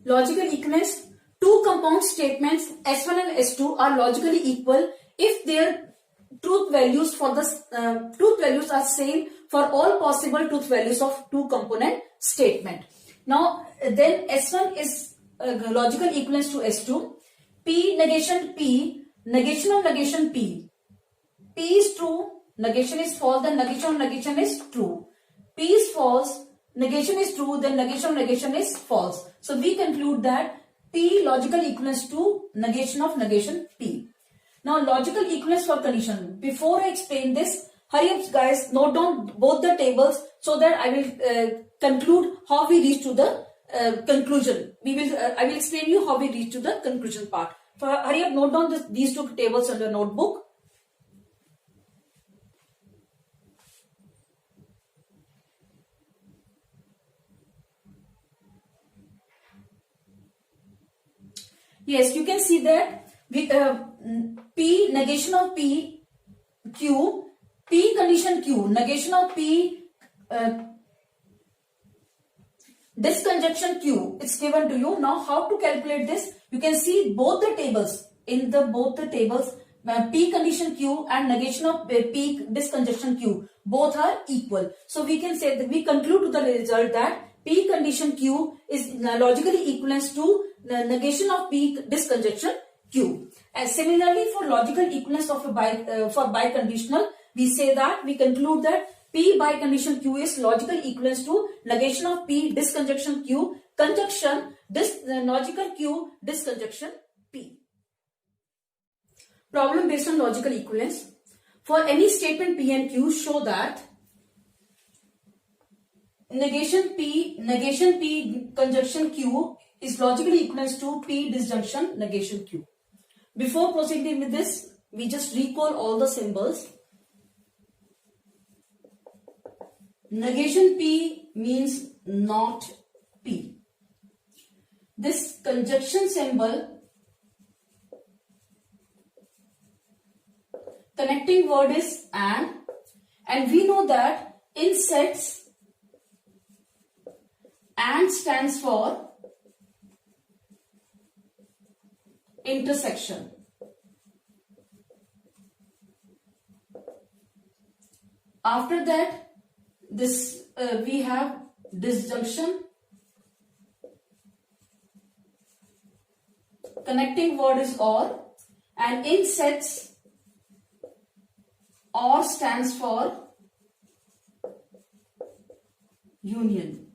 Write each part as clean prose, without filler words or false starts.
Logical equivalence. Two compound statements S1 and S2 are logically equal if their truth values are same for all possible truth values of two component statement. Now then S1 is logical equivalence to S2. P, negation of negation P. P is true, negation is false, then negation of negation is true. P is false, negation is true, then negation of negation is false. So we conclude that P logical equivalence to negation of negation P. Now logical equivalence for condition. Before I explain this, hurry up guys, note down both the tables so that I will conclude how we reach to the conclusion. I will explain you how we reach to the conclusion part. Hurry up, note down these two tables on your notebook. Yes, you can see that with P, negation of P, Q, P condition Q, negation of P, disconjunction Q. It's given to you. Now, how to calculate this? You can see both the tables. In both the tables, P condition Q and negation of P disconjunction Q, both are equal. So we can say that we conclude to the result that P condition Q is logically equivalent to the negation of P disconjunction Q. And similarly, for logical equivalence of for biconditional, we say that we conclude that P bicondition Q is logical equivalence to negation of P disconjunction Q conjunction logical Q disconjunction P. Problem based on logical equivalence. For any statement P and Q, show that negation P conjunction Q is logically equivalent to P disjunction negation Q. Before proceeding with this, we just recall all the symbols. Negation P means not P. This conjunction symbol, connecting word is and we know that in sets and stands for intersection. After that, this we have disjunction. Connecting word is or, and in sets, or stands for union.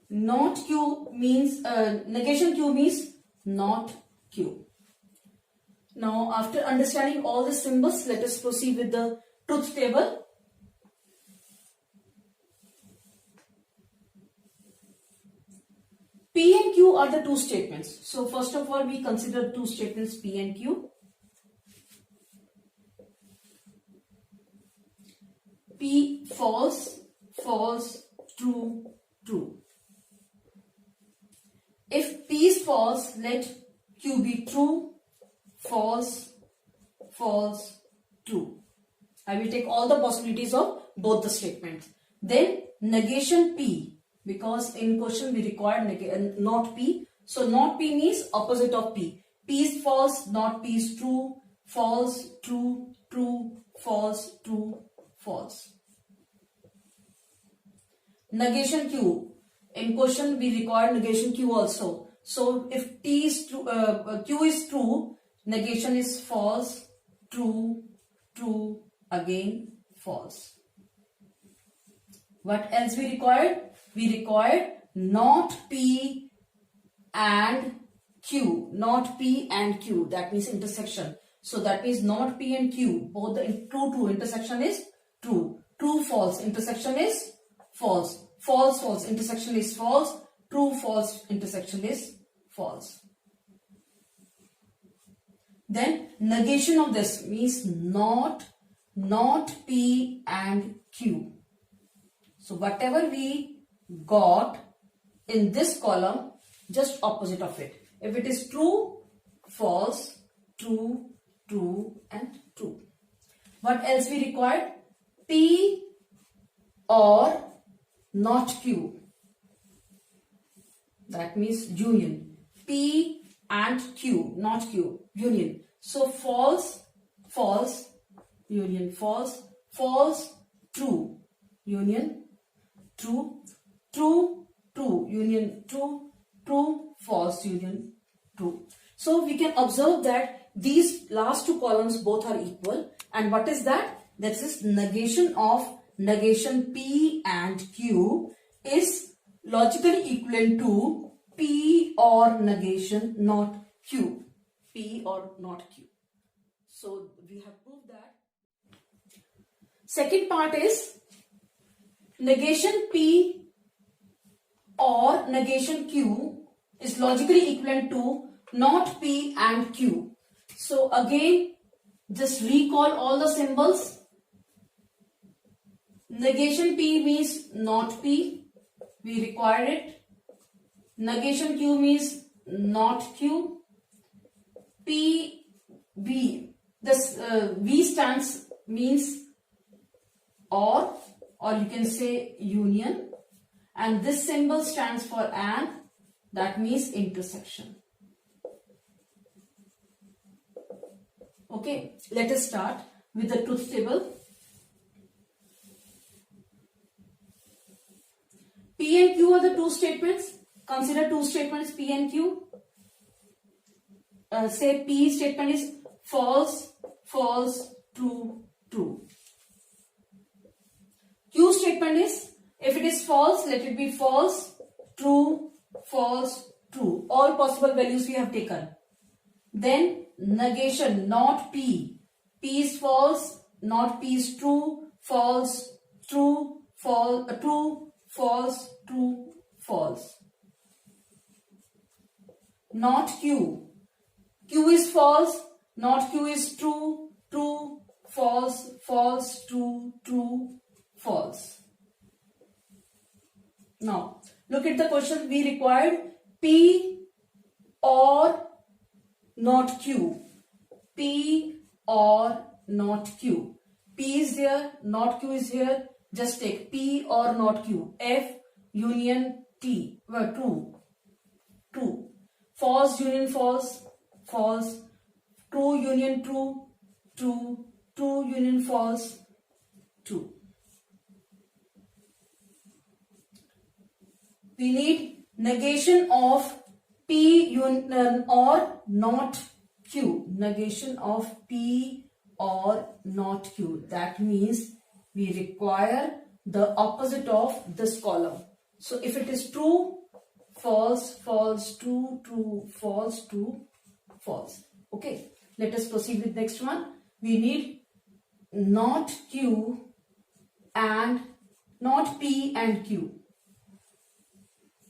Not Q means negation Q means not Q. Now, after understanding all the symbols, let us proceed with the truth table. P and Q are the two statements. So, first of all, we consider two statements P and Q. P false, false, true, true. If P is false, let Q be true, false, false, true. I will take all the possibilities of both the statements. Then negation P, because in question we require not P. So not P means opposite of P. P is false, not P is true, false, true, true, false, true, false. Negation Q. In question we require negation Q also. So if T is true, Q is true, negation is false, true, true, again false. What else we required? We required not P and Q. Not P and Q. That means intersection. So that means not P and Q. Both the true, true, intersection is true. True, false, intersection is false. False, false, intersection is false. True, false, intersection is false. Then negation of this means not P and Q. So whatever we got in this column, just opposite of it. If it is true, false, true, true, and true. What else we required? P or not Q. that means union. P and Q, not Q, union. So false, false, union, false, false, true, union, true, true, true, union, true, true, false, union, true. So we can observe that these last two columns both are equal. And what is that? That is negation of negation P and Q is logically equivalent to P or negation not Q. P or not Q. So we have proved that. Second part is negation P or negation Q is logically equivalent to not P and Q. So again, just recall all the symbols. Negation P means not P. We require it. Negation Q means not Q. P, V. This V stands means or you can say union. And this symbol stands for and, that means intersection. Okay, let us start with the truth table. P and Q are the two statements. Consider two statements P and Q. Say P statement is false, false, true, true. Q statement is, if it is false, let it be false, true, false, true. All possible values we have taken. Then negation, not P. P is false, not P is true, false, true, false, true, false, true, false. Not Q. Q is false, not Q is true, true, false, false, true, true, false. Now, look at the question. We required P or not Q. P or not Q. P is there, not Q is here. Just take P or not Q. F union T. Well, true. True. False union false. False. True union true. True. True union false. True. We need negation of P union or not Q. Negation of P or not Q. That means we require the opposite of this column. So if it is true, false, false, true, true, false, true, false. Okay, let us proceed with next one. We need not Q and not P and Q.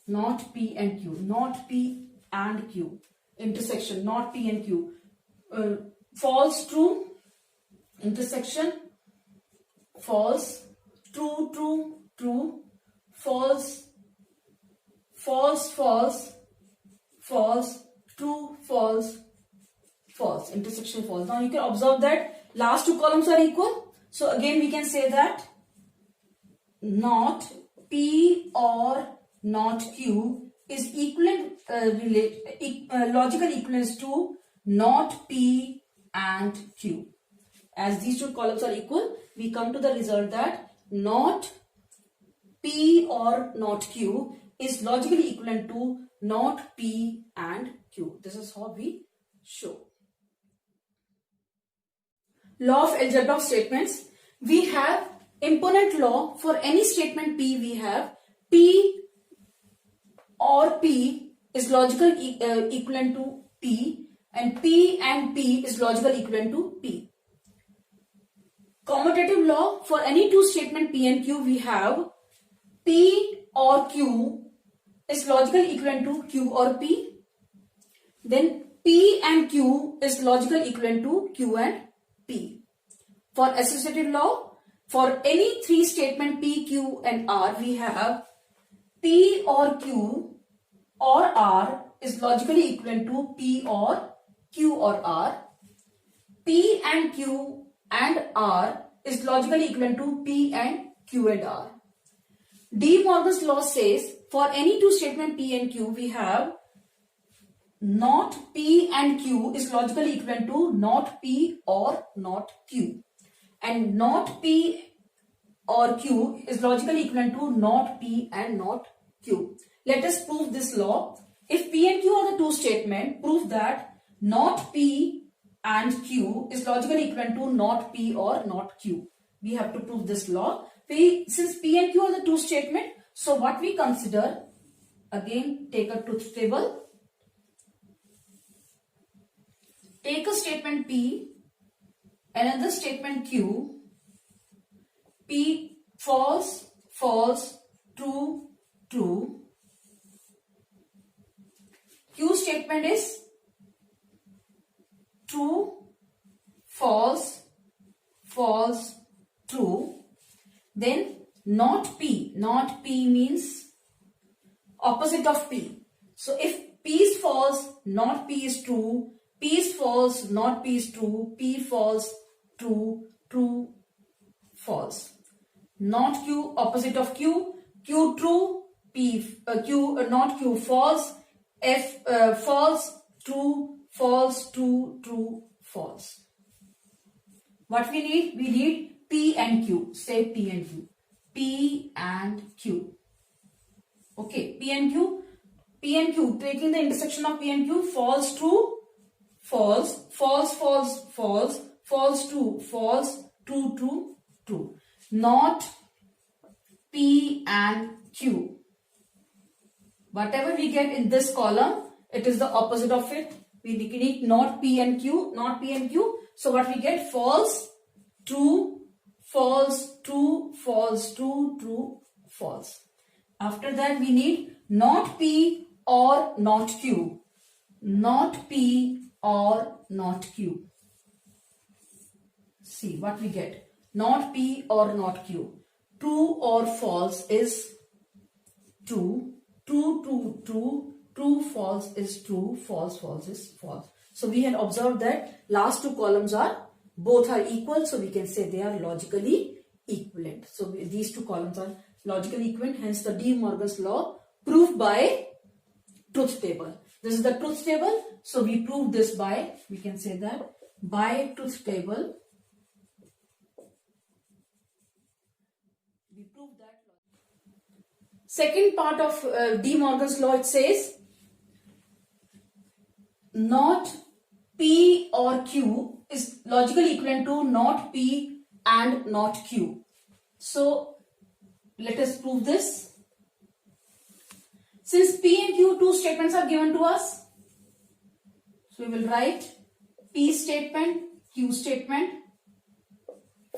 Not P and Q. Not P and Q. Intersection, not P and Q. False, true. Intersection. False. True, true, true. False. False, false. False. True, false. False. Intersection, false. Now you can observe that last two columns are equal. So again we can say that not P or not Q is equivalent, logical equivalence to not P and Q. As these two columns are equal, we come to the result that not P or not Q is logically equivalent to not P and Q. This is how we show. Law of algebra of statements. We have imponent law for any statement P. We have P or P is logical equivalent to P, and P and P is logical equivalent to P. Commutative law for any two statement P and Q. We have P or Q is logical equivalent to Q or P. Then P and Q is logical equivalent to Q and P. For associative law, for any three statement P, Q and R, we have P or Q or R is logically equivalent to P or Q or R. P and Q and R is logically equivalent to P and Q and R. De Morgan's law says for any two statement P and Q, we have not P and Q is logically equivalent to not P or not Q, and not P or Q is logically equivalent to not P and not Q. Let us prove this law. If P and Q are the two statements, prove that not P and Q is logically equivalent to not P or not Q. We have to prove this law. Since P and Q are the two statements, so what we consider, again take a truth table. Take a statement P, another statement Q. P false, false, true, true. Q statement is true, false, false, true. Then not P means opposite of P. So if P is false, not P is true. P is false, not P is true. P false, true, true, false. Not Q, opposite of Q. Q true, not Q false. F false, true, false, true, true, false. What we need? We need P and Q. Say P and Q. P and Q. Okay, P and Q. P and Q. Taking the intersection of P and Q. False, true, false, false, false, false, false, true, false, true, true, true. Not P and Q. Whatever we get in this column, it is the opposite of it. We need not P and Q, not P and Q. So what we get? False, true, false, true, false, true, true, false. After that we need not P or not Q. Not P or not Q. See what we get. Not P or not Q. True or false is true. True, true, true. True, false is true. False, false is false. So we had observed that last two columns both are equal. So we can say they are logically equivalent. So these two columns are logically equivalent. Hence the De Morgan's law proved by truth table. This is the truth table. So we prove this by, we can say that by truth table. We prove that. Second part of De Morgan's law, it says not P or Q is logically equivalent to not P and not Q. So let us prove this. Since P and Q two statements are given to us, so we will write P statement, Q statement,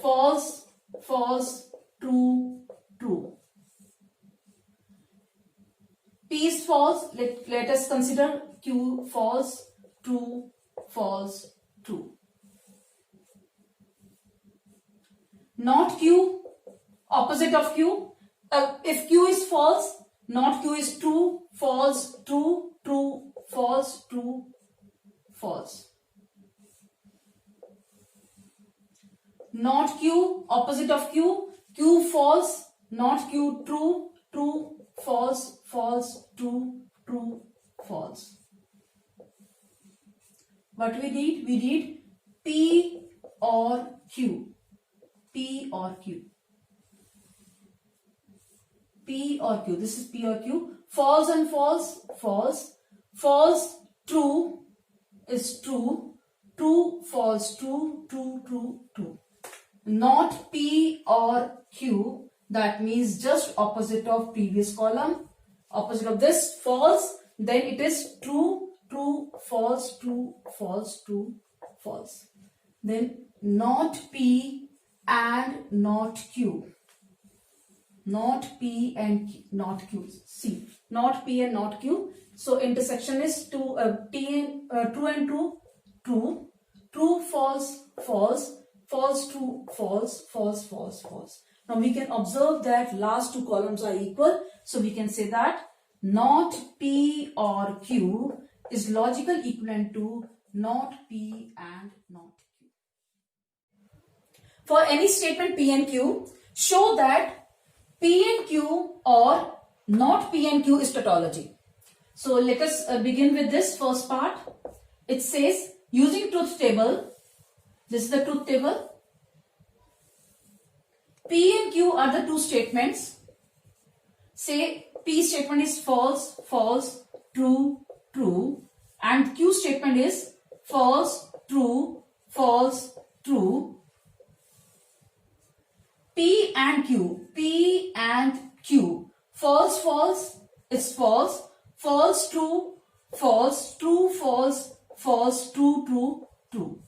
false, false, true, true. P is false, let us consider Q false, true, false, true. Not Q, opposite of Q. If Q is false, not Q is true, false, true, true, false, true, false. Not Q, opposite of Q. Q false, not Q true, true, false, false, true, true, false. What we need? We need P or Q. P or Q. P or Q. This is P or Q. False and false, false. False, true is true. True, false, true, true, true, true. Not P or Q. That means just opposite of previous column. Opposite of this, false. Then it is true, true, false, true, false, true, false. Then not P and not Q. Not P and Q, not Q. See, not P and not Q. So intersection is true and true, true, true, false, false, false, true, false, false, false, false. Now we can observe that last two columns are equal. So we can say that not P or Q is logical equivalent to not P and not Q. For any statement P and Q, show that P and Q are not P and Q is tautology. So let us begin with this first part. It says using truth table. This is the truth table. P and Q are the two statements. Say P statement is false, false, true, true, and Q statement is false, true, false, true. P and Q, P and Q. False, false is false. False, true, false, true, false, false, true, true, true.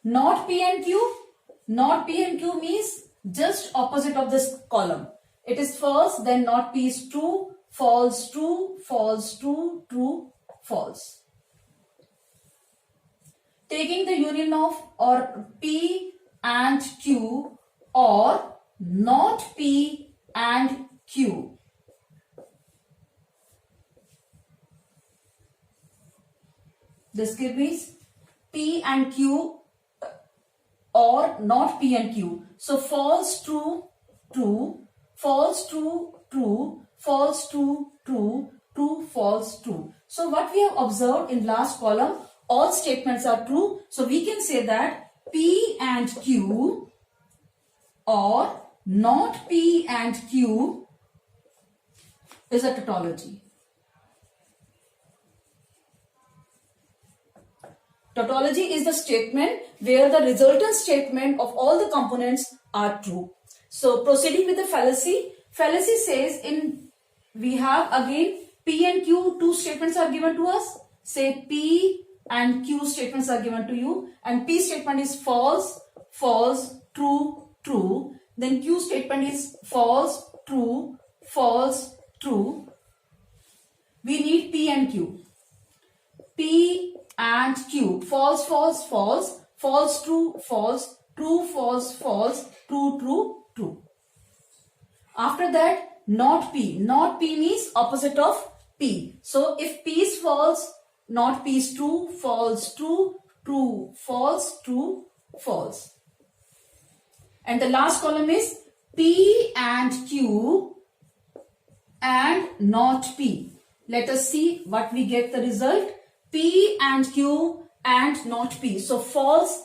Not P and Q. Not P and Q means just opposite of this column. It is false, then not P is true, false, true, false, true, true, false. Taking the union of or P and Q or not P and Q. This gives me P and Q or not P and Q. So false, true, true, false, true, true, false, true, true, true, false, true. So what we have observed in last column, all statements are true. So we can say that P and Q or not P and Q is a tautology. Tautology is the statement where the resultant statement of all the components are true. So proceeding with the fallacy. Fallacy says we have again P and Q, two statements are given to us. Say P and Q statements are given to you, and P statement is false, false, true, true. Then Q statement is false, true, false, true. We need P and Q. P and Q. False, false, false, false, true, false, true, false, false, true, true, true. After that, not P. Not P means opposite of P. So if P is false, not P is true, false, true, true, false, true, false. And the last column is P and Q and not P. Let us see what we get the result. P and Q and not P. So false,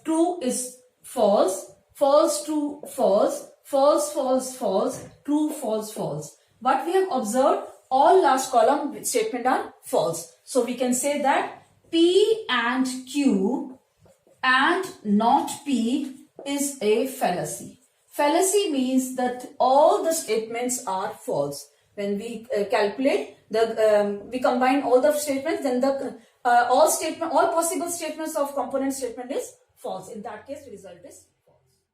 true is false, false, true, false, false, false, false, true, false, false. What we have observed, all last column statement are false. So we can say that P and Q and not P is a fallacy. Fallacy means that all the statements are false. When we calculate we combine all the statements, then the all possible statements of component statement is false. In that case, the result is